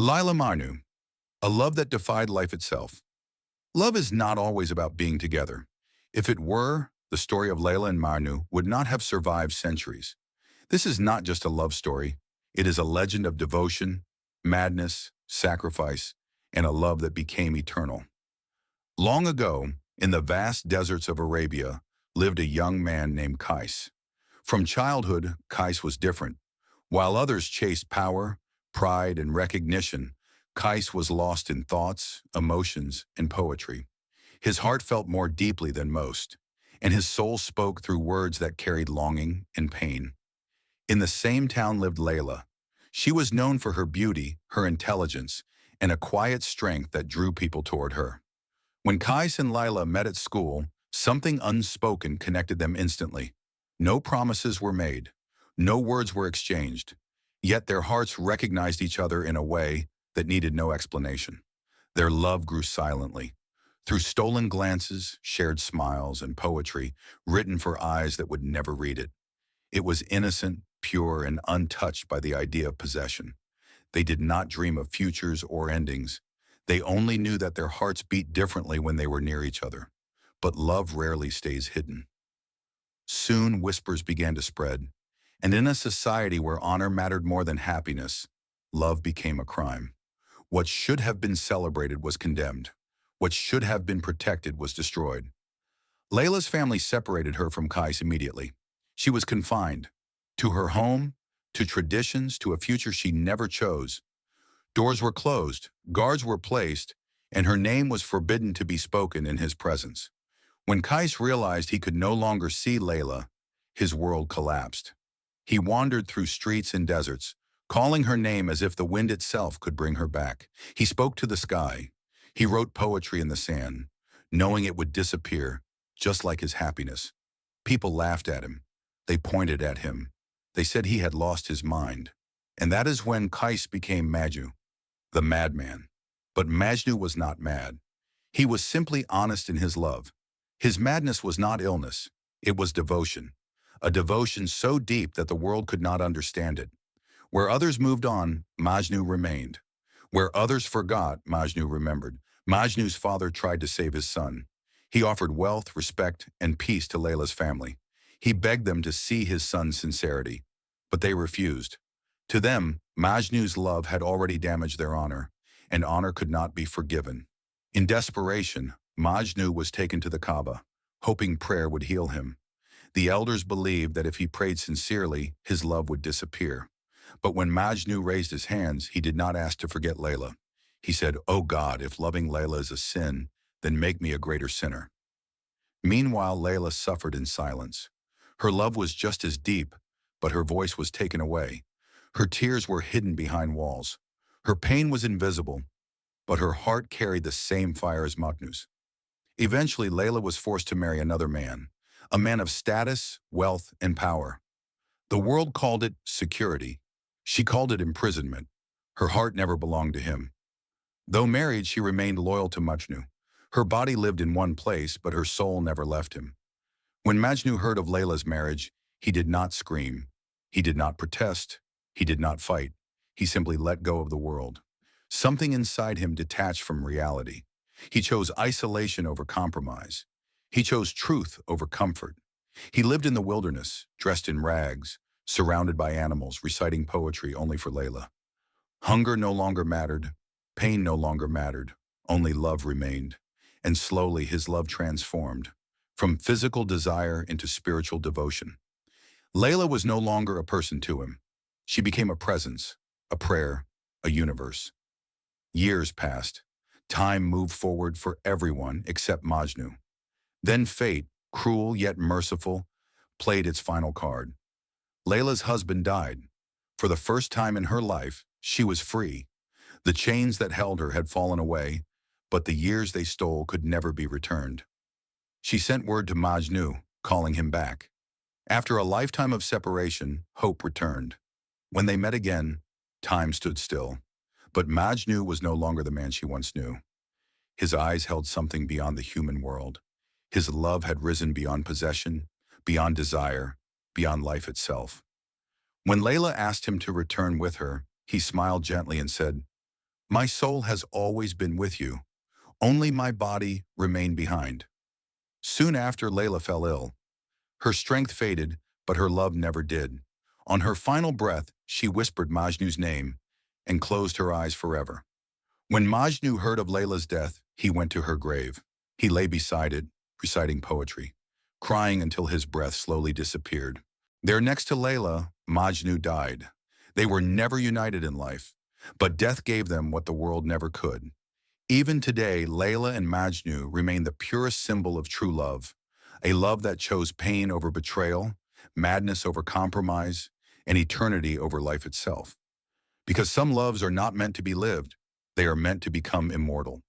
Laila Majnu, a love that defied life itself. Love is not always about being together. If it were, the story of Laila and Majnu would not have survived centuries. This is not just a love story. It is a legend of devotion, madness, sacrifice, and a love that became eternal. Long ago, in the vast deserts of Arabia, lived a young man named Qais. From childhood, Qais was different. While others chased power, pride, and recognition, Qais was lost in thoughts, emotions, and poetry. His heart felt more deeply than most, and his soul spoke through words that carried longing and pain. In the same town lived Laila. She was known for her beauty, her intelligence, and a quiet strength that drew people toward her. When Qais and Laila met at school, something unspoken connected them instantly. No promises were made. No words were exchanged. Yet their hearts recognized each other in a way that needed no explanation. Their love grew silently, through stolen glances, shared smiles, and poetry written for eyes that would never read it. It was innocent, pure, and untouched by the idea of possession. They did not dream of futures or endings. They only knew that their hearts beat differently when they were near each other. But love rarely stays hidden. Soon whispers began to spread, and in a society where honor mattered more than happiness, love became a crime. What should have been celebrated was condemned. What should have been protected was destroyed. Layla's family separated her from Qais immediately. She was confined to her home, to traditions, to a future she never chose. Doors were closed, guards were placed, and her name was forbidden to be spoken in his presence. When Qais realized he could no longer see Laila, his world collapsed. He wandered through streets and deserts, calling her name as if the wind itself could bring her back. He spoke to the sky. He wrote poetry in the sand, knowing it would disappear, just like his happiness. People laughed at him. They pointed at him. They said he had lost his mind. And that is when Qais became Majnu, the madman. But Majnu was not mad. He was simply honest in his love. His madness was not illness. It was devotion. A devotion so deep that the world could not understand it. Where others moved on, Majnu remained. Where others forgot, Majnu remembered. Majnu's father tried to save his son. He offered wealth, respect, and peace to Layla's family. He begged them to see his son's sincerity, but they refused. To them, Majnu's love had already damaged their honor, and honor could not be forgiven. In desperation, Majnu was taken to the Kaaba, hoping prayer would heal him. The elders believed that if he prayed sincerely, his love would disappear. But when Majnu raised his hands, he did not ask to forget Laila. He said, "Oh God, if loving Laila is a sin, then make me a greater sinner." Meanwhile, Laila suffered in silence. Her love was just as deep, but her voice was taken away. Her tears were hidden behind walls. Her pain was invisible, but her heart carried the same fire as Majnu's. Eventually, Laila was forced to marry another man, a man of status, wealth, and power. The world called it security. She called it imprisonment. Her heart never belonged to him. Though married, she remained loyal to Majnu. Her body lived in one place, but her soul never left him. When Majnu heard of Layla's marriage, he did not scream. He did not protest. He did not fight. He simply let go of the world. Something inside him detached from reality. He chose isolation over compromise. He chose truth over comfort. He lived in the wilderness, dressed in rags, surrounded by animals, reciting poetry only for Laila. Hunger no longer mattered. Pain no longer mattered. Only love remained. And slowly his love transformed, from physical desire into spiritual devotion. Laila was no longer a person to him. She became a presence, a prayer, a universe. Years passed. Time moved forward for everyone except Majnu. Then fate, cruel yet merciful, played its final card. Layla's husband died. For the first time in her life, she was free. The chains that held her had fallen away, but the years they stole could never be returned. She sent word to Majnu, calling him back. After a lifetime of separation, hope returned. When they met again, time stood still. But Majnu was no longer the man she once knew. His eyes held something beyond the human world. His love had risen beyond possession, beyond desire, beyond life itself. When Laila asked him to return with her, he smiled gently and said, My soul has always been with you. Only my body remained behind. Soon after, Laila fell ill. Her strength faded, but her love never did. On her final breath, she whispered Majnu's name and closed her eyes forever. When Majnu heard of Laila's death, he went to her grave. He lay beside it, reciting poetry, crying until his breath slowly disappeared. There next to Laila, Majnu died. They were never united in life, but death gave them what the world never could. Even today, Laila and Majnu remain the purest symbol of true love, a love that chose pain over betrayal, madness over compromise, and eternity over life itself. Because some loves are not meant to be lived, they are meant to become immortal.